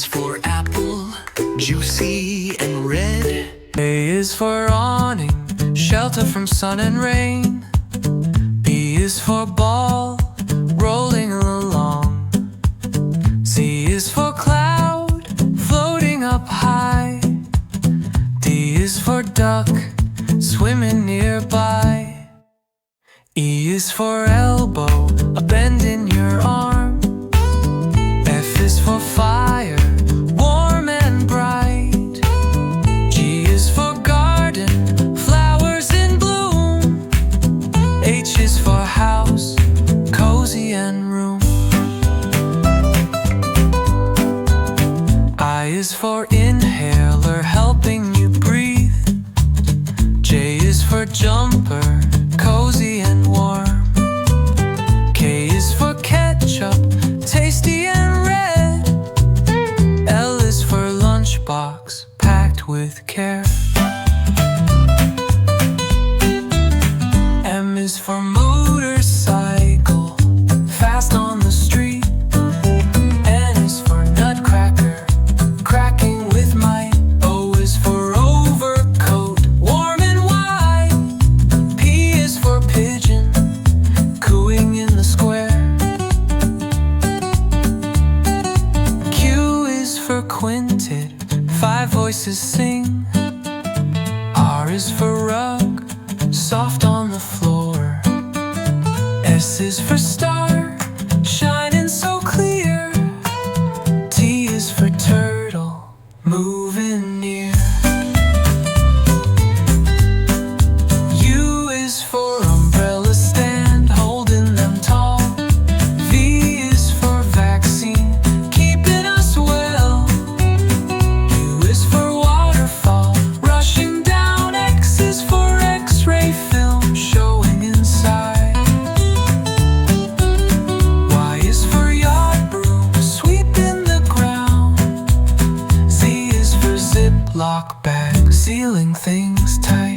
for apple, juicy and red. A is for awning, shelter from sun and rain. B is for ball, rolling along. C is for cloud, floating up high. D is for duck, swimming nearby. E is for elbow, a bend in your arm. F is for fire, warm and bright. G is for garden, flowers in bloom. H is for house, cozy and room. I is for inhaler, helping you breathe. J is for jumper, cozy and warm. K is for ketchup, tasty and red. L is for lunchbox, packed with care. M is for motorcycle, fast on the street. N is for nutcracker, cracking with might. O is for overcoat, warm and wide. P is for pigeon, cooing in the square. Q is for quintet, five voices sing. R is for rug, soft on the floor. S is for star, shining so clear. T is for turtle, moving near. U is for umbrella stand, holding them tall. V is for vaccine, keeping us well. U is for waterfall, rushing down. X is for x-ray film, showing inside. Y is for yard broom, sweeping the ground. Z is for ziploc bag, sealing things tight.